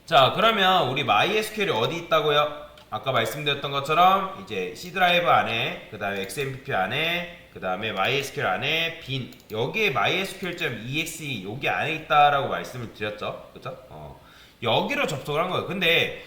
자, 그러면 우리 MySQL이 어디 있다고요? 아까 말씀드렸던 것처럼 이제 C 드라이브 안에, 그 다음에 XMPP 안에, 그 다음에 MySQL 안에 빈 여기에 MySQL.exe 여기 안에 있다라고 말씀을 드렸죠, 그렇죠? 여기로 접속을 한 거예요. 근데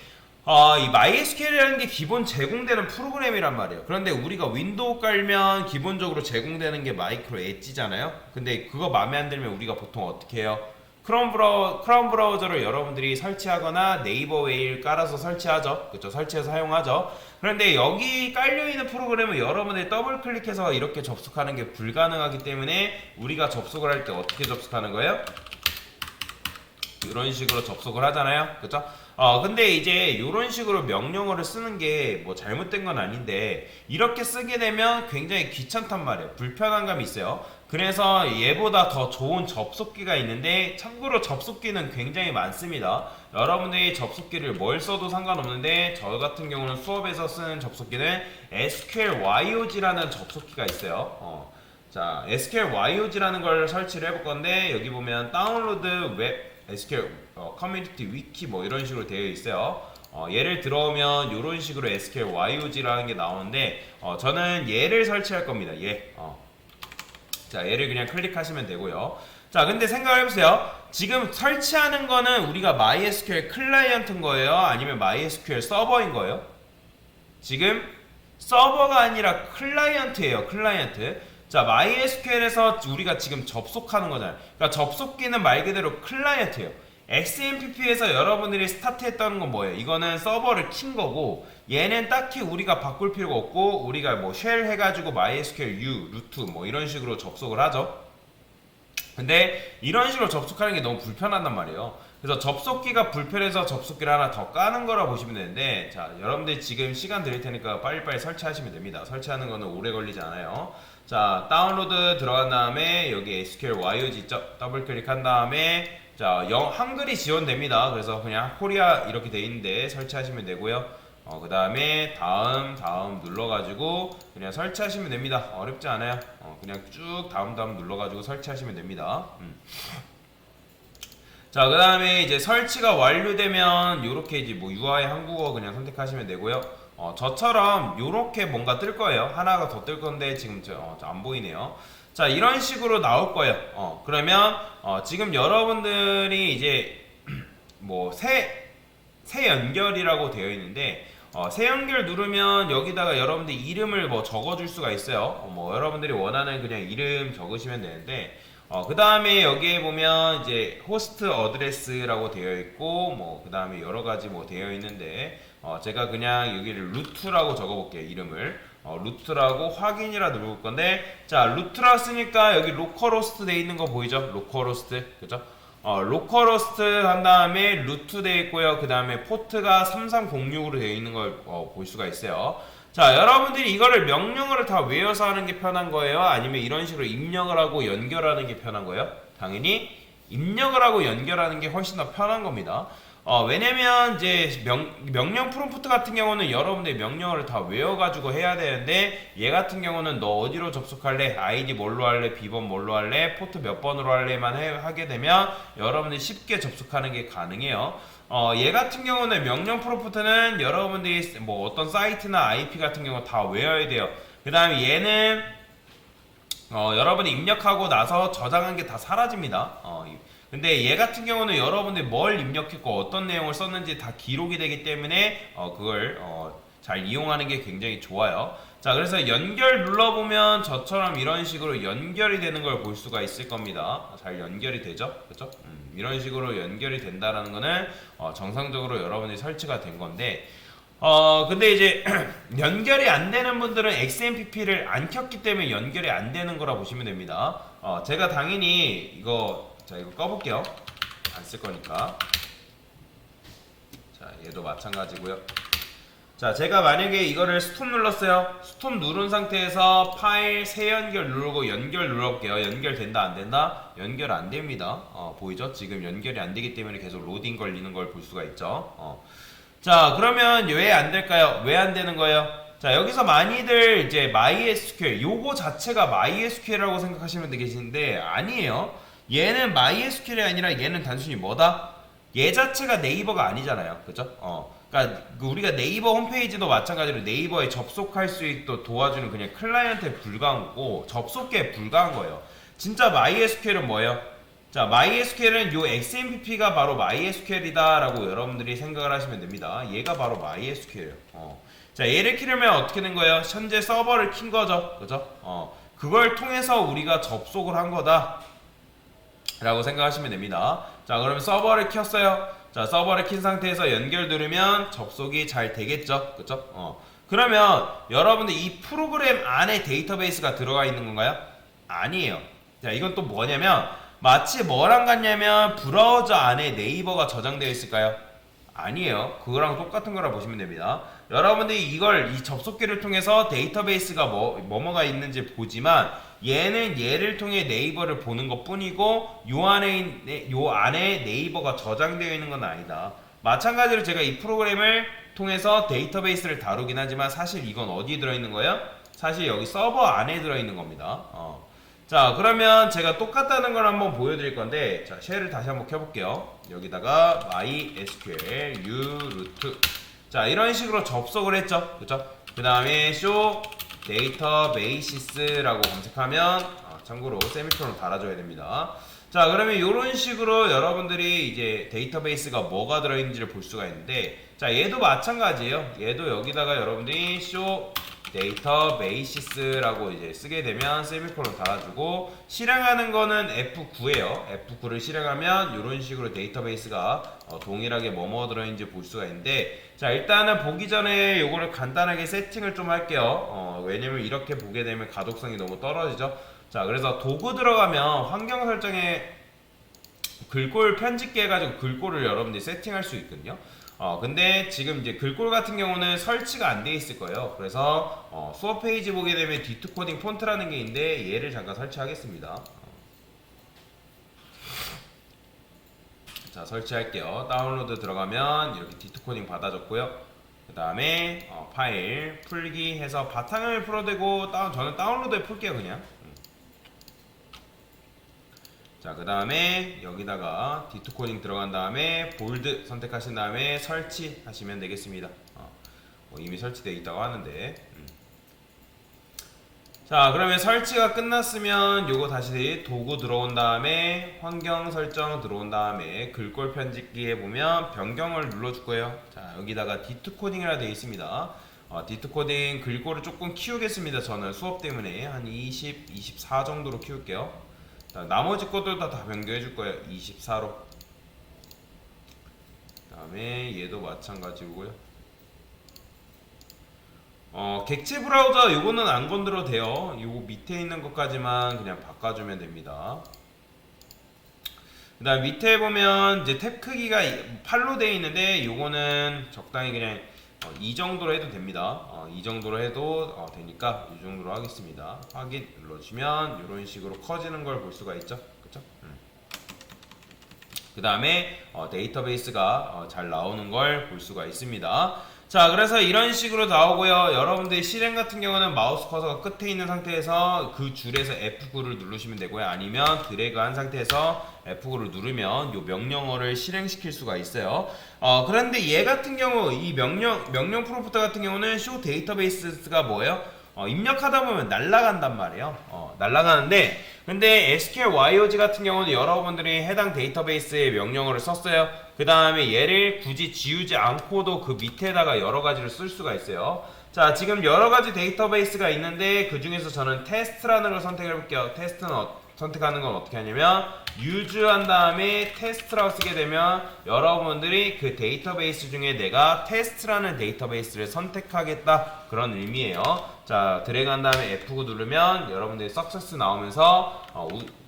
이 MySQL이라는 게 기본 제공되는 프로그램이란 말이에요. 그런데 우리가 윈도우 깔면 기본적으로 제공되는 게 마이크로 엣지잖아요. 근데 그거 마음에 안 들면 우리가 보통 어떻게 해요? 크롬 브라우저를 여러분들이 설치하거나 네이버 웨일 깔아서 설치하죠. 그렇죠? 설치해서 사용하죠. 그런데 여기 깔려있는 프로그램을 여러분들이 더블 클릭해서 이렇게 접속하는 게 불가능하기 때문에 우리가 접속을 할 때 어떻게 접속하는 거예요? 이런 식으로 접속을 하잖아요. 그쵸? 근데 이제 이런 식으로 명령어를 쓰는 게 뭐 잘못된 건 아닌데 이렇게 쓰게 되면 굉장히 귀찮단 말이에요. 불편한 감이 있어요. 그래서 얘보다 더 좋은 접속기가 있는데 참고로 접속기는 굉장히 많습니다. 여러분들이 접속기를 뭘 써도 상관없는데 저 같은 경우는 수업에서 쓰는 접속기는 SQL-YOG라는 접속기가 있어요. 자, SQL-YOG라는 걸 설치를 해볼 건데 여기 보면 다운로드 웹 SQL 커뮤니티 위키 뭐 이런 식으로 되어 있어요. 얘를 들어오면 이런 식으로 SQL-YOG라는 게 나오는데 저는 얘를 설치할 겁니다. 얘. 자, 얘를 그냥 클릭하시면 되고요. 자, 근데 생각을 해보세요. 지금 설치하는 거는 우리가 MySQL 클라이언트인 거예요? 아니면 MySQL 서버인 거예요? 지금 서버가 아니라 클라이언트예요. 클라이언트. 자, MySQL에서 우리가 지금 접속하는 거잖아요. 그러니까 접속기는 말 그대로 클라이언트예요. XMPP에서 여러분들이 스타트했다는 건 뭐예요? 이거는 서버를 킨 거고 얘는 딱히 우리가 바꿀 필요가 없고 우리가 뭐 쉘 해가지고 MySQL U, 루트 뭐 이런 식으로 접속을 하죠. 근데 이런 식으로 접속하는 게 너무 불편하단 말이에요. 그래서 접속기가 불편해서 접속기를 하나 더 까는 거라 보시면 되는데 자, 여러분들 지금 시간 드릴 테니까 빨리빨리 설치하시면 됩니다. 설치하는 거는 오래 걸리지 않아요. 자, 다운로드 들어간 다음에 여기 SQL-YOG 있죠? 더블 클릭한 다음에 자, 한글이 지원됩니다. 그래서 그냥 코리아 이렇게 돼 있는데 설치하시면 되고요. 그 다음에 다음 눌러가지고 그냥 설치하시면 됩니다. 어렵지 않아요. 그냥 쭉 다음 눌러가지고 설치하시면 됩니다. 자, 그 다음에 이제 설치가 완료되면 요렇게 이제 뭐 UI 한국어 그냥 선택하시면 되고요. 저처럼 요렇게 뭔가 뜰 거예요. 하나가 더 뜰 건데 지금 안 보이네요. 자, 이런 식으로 나올 거예요. 그러면 지금 여러분들이 이제 뭐 새 연결이라고 되어 있는데 새 연결 누르면 여기다가 여러분들 이름을 뭐 적어줄 수가 있어요. 뭐 여러분들이 원하는 그냥 이름 적으시면 되는데 그 다음에 여기에 보면 이제 호스트 어드레스라고 되어 있고 뭐 그 다음에 여러 가지 뭐 되어 있는데 제가 그냥 여기를 루트라고 적어볼게요. 이름을 루트라고 확인이라 누를 건데 자, 루트라 쓰니까 여기 로컬호스트 돼 있는 거 보이죠? 로컬호스트 그죠? 로컬호스트 한 다음에 루트 되어 있고요. 그 다음에 포트가 3306으로 되어 있는 걸 볼 수가 있어요. 자, 여러분들이 이거를 명령어를 다 외워서 하는 게 편한 거예요? 아니면 이런 식으로 입력을 하고 연결하는 게 편한 거예요? 당연히 입력을 하고 연결하는 게 훨씬 더 편한 겁니다. 왜냐면 이제 명령 프롬프트 같은 경우는 여러분들이 명령어를 다 외워가지고 해야 되는데 얘 같은 경우는 너 어디로 접속할래? 아이디 뭘로 할래? 비번 뭘로 할래? 포트 몇 번으로 할래만 하게 되면 여러분들이 쉽게 접속하는 게 가능해요. 얘 같은 경우는 명령 프롬프트는 여러분들이 뭐 어떤 사이트나 IP 같은 경우 다 외워야 돼요. 그 다음에 얘는 여러분이 입력하고 나서 저장한 게 다 사라집니다. 근데 얘 같은 경우는 여러분들이 뭘 입력했고 어떤 내용을 썼는지 다 기록이 되기 때문에 그걸 잘 이용하는 게 굉장히 좋아요. 자, 그래서 연결 눌러보면 저처럼 이런 식으로 연결이 되는 걸 볼 수가 있을 겁니다. 잘 연결이 되죠? 그렇죠? 이런 식으로 연결이 된다라는 거는 정상적으로 여러분들이 설치가 된 건데 근데 이제 연결이 안 되는 분들은 XMPP를 안 켰기 때문에 연결이 안 되는 거라 보시면 됩니다. 제가 당연히 이거 꺼볼게요. 안 쓸 거니까. 자, 얘도 마찬가지고요. 자, 제가 만약에 이거를 스톱 눌렀어요. 스톱 누른 상태에서 파일 새 연결 누르고 연결 눌러볼게요. 연결된다 안 된다? 연결 안 됩니다. 보이죠? 지금 연결이 안 되기 때문에 계속 로딩 걸리는 걸 볼 수가 있죠. 자, 그러면 왜 안 될까요? 왜 안 되는 거예요? 자, 여기서 많이들 이제 MySQL 요거 자체가 MySQL이라고 생각하시면 되겠는데 아니에요. 얘는 MySQL이 아니라 얘는 단순히 뭐다? 얘 자체가 네이버가 아니잖아요. 그죠? 그러니까 우리가 네이버 홈페이지도 마찬가지로 네이버에 접속할 수 있도록 도와주는 그냥 클라이언트에 불과한 거고 접속기에 불과한 거예요. 진짜 MySQL은 뭐예요? 자, MySQL은 요 XMPP가 바로 MySQL이다 라고 여러분들이 생각을 하시면 됩니다. 얘가 바로 MySQL이에요. 자, 얘를 키려면 어떻게 된 거예요? 현재 서버를 킨 거죠. 그죠? 그걸 통해서 우리가 접속을 한 거다 라고 생각하시면 됩니다. 자, 그러면 서버를 켰어요. 자, 서버를 킨 상태에서 연결 누르면 접속이 잘 되겠죠. 그죠? 그러면 여러분들 이 프로그램 안에 데이터베이스가 들어가 있는 건가요? 아니에요. 자, 이건 또 뭐냐면 마치 뭐랑 같냐면 브라우저 안에 네이버가 저장되어 있을까요? 아니에요. 그거랑 똑같은 거라 보시면 됩니다. 여러분들이 이걸 이 접속기를 통해서 데이터베이스가 뭐가 있는지 보지만 얘는 얘를 통해 네이버를 보는 것 뿐이고 요 안에 네이버가 저장되어 있는 건 아니다. 마찬가지로 제가 이 프로그램을 통해서 데이터베이스를 다루긴 하지만 사실 이건 어디에 들어있는 거예요? 사실 여기 서버 안에 들어있는 겁니다. 자, 그러면 제가 똑같다는 걸 한번 보여드릴 건데, 자, 쉘을 다시 한번 켜볼게요. 여기다가 MySQL uroot. 자, 이런 식으로 접속을 했죠. 그쵸? 그 다음에 show databases라고 검색하면, 참고로 세미콜론 달아줘야 됩니다. 자, 그러면 이런 식으로 여러분들이 이제 데이터베이스가 뭐가 들어있는지를 볼 수가 있는데, 자, 얘도 마찬가지예요. 얘도 여기다가 여러분들이 show 데이터베이시스라고 이제 쓰게 되면 세미콜론 달아주고 실행하는 거는 F9예요. F9를 실행하면 이런 식으로 데이터베이스가 동일하게 뭐뭐 들어있는지 볼 수가 있는데 자 일단은 보기 전에 요거를 간단하게 세팅을 좀 할게요. 왜냐면 이렇게 보게 되면 가독성이 너무 떨어지죠. 자 그래서 도구 들어가면 환경 설정에 글꼴 편집기 해가지고 글꼴을 여러분들이 세팅할 수 있거든요. 근데 지금 이제 글꼴 같은 경우는 설치가 안 돼 있을 거예요. 그래서 수업 페이지 보게 되면 D2 코딩 폰트라는 게 있는데 얘를 잠깐 설치하겠습니다. 자 설치할게요. 다운로드 들어가면 이렇게 D2 코딩 받아줬고요. 그 다음에 파일 풀기 해서 바탕을 풀어대고 저는 다운로드에 풀게요 그냥. 자, 그 다음에 여기다가 D2 코딩 들어간 다음에 볼드 선택하신 다음에 설치하시면 되겠습니다. 이미 설치되어 있다고 하는데 자 그러면 설치가 끝났으면 요거 다시 도구 들어온 다음에 환경 설정 들어온 다음에 글꼴 편집기에 보면 변경을 눌러줄 거예요. 자 여기다가 D2 코딩이라 되어 있습니다. D2 코딩 글꼴을 조금 키우겠습니다. 저는 수업 때문에 한 20, 24 정도로 키울게요. 나머지 것들 다 변경해 줄 거예요. 24로. 그 다음에 얘도 마찬가지고요. 객체 브라우저 요거는 안 건드려도 돼요. 요거 밑에 있는 것까지만 그냥 바꿔주면 됩니다. 그 다음 밑에 보면 이제 탭 크기가 8로 되어 있는데 요거는 적당히 그냥 이 정도로 해도 됩니다. 이 정도로 해도 되니까 이 정도로 하겠습니다. 확인 눌러주시면 이런 식으로 커지는 걸 볼 수가 있죠. 그쵸? 그 다음에 데이터베이스가 잘 나오는 걸 볼 수가 있습니다. 자 그래서 이런 식으로 나오고요. 여러분들 실행 같은 경우는 마우스 커서가 끝에 있는 상태에서 그 줄에서 F9를 누르시면 되고요. 아니면 드래그 한 상태에서 F9를 누르면 이 명령어를 실행시킬 수가 있어요. 그런데 얘 같은 경우 이 명령 프롬프트 같은 경우는 show 데이터베이스가 뭐예요? 입력하다 보면 날아간단 말이에요. 날아가는데 근데 SQL YOG 같은 경우는 여러분들이 해당 데이터베이스의 명령어를 썼어요. 그 다음에 얘를 굳이 지우지 않고도 그 밑에다가 여러 가지를 쓸 수가 있어요. 자 지금 여러 가지 데이터베이스가 있는데 그 중에서 저는 테스트라는 걸 선택해 볼게요. 테스트는 선택하는 건 어떻게 하냐면 use 한 다음에 테스트라고 쓰게 되면 여러분들이 그 데이터베이스 중에 내가 테스트라는 데이터베이스를 선택하겠다 그런 의미예요. 자 드래그 한 다음에 F9 누르면 여러분들이 석세스 나오면서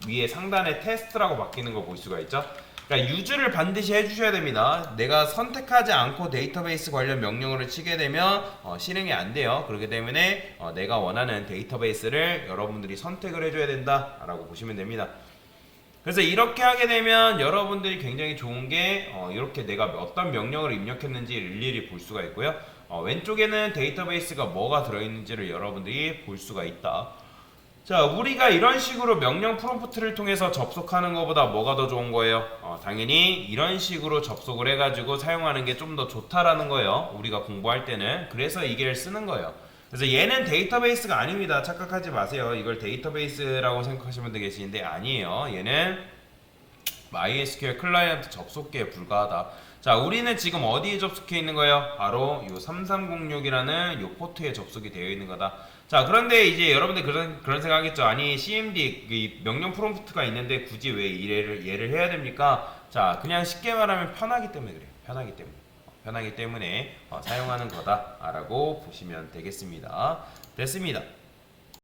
위에 상단에 테스트라고 바뀌는 거 볼 수가 있죠. 그러니까 use를 반드시 해주셔야 됩니다. 내가 선택하지 않고 데이터베이스 관련 명령어를 치게 되면 실행이 안 돼요. 그렇기 때문에 내가 원하는 데이터베이스를 여러분들이 선택을 해줘야 된다라고 보시면 됩니다. 그래서 이렇게 하게 되면 여러분들이 굉장히 좋은 게 이렇게 내가 어떤 명령을 입력했는지 일일이 볼 수가 있고요. 왼쪽에는 데이터베이스가 뭐가 들어있는지를 여러분들이 볼 수가 있다. 자, 우리가 이런 식으로 명령 프롬프트를 통해서 접속하는 것보다 뭐가 더 좋은 거예요? 당연히 이런 식으로 접속을 해가지고 사용하는 게 좀 더 좋다라는 거예요. 우리가 공부할 때는. 그래서 이게 쓰는 거예요. 그래서 얘는 데이터베이스가 아닙니다. 착각하지 마세요. 이걸 데이터베이스라고 생각하시면 되겠는데 아니에요. 얘는 MySQL 클라이언트 접속기에 불과하다. 자, 우리는 지금 어디에 접속해 있는 거예요? 바로 요 3306이라는 요 포트에 접속이 되어 있는 거다. 자, 그런데 이제 여러분들 그런 생각하겠죠. 아니, CMD 이 명령 프롬프트가 있는데 굳이 왜 얘를 해야 됩니까? 자, 그냥 쉽게 말하면 편하기 때문에 그래요. 편하기 때문에 사용하는 거다라고 보시면 되겠습니다. 됐습니다.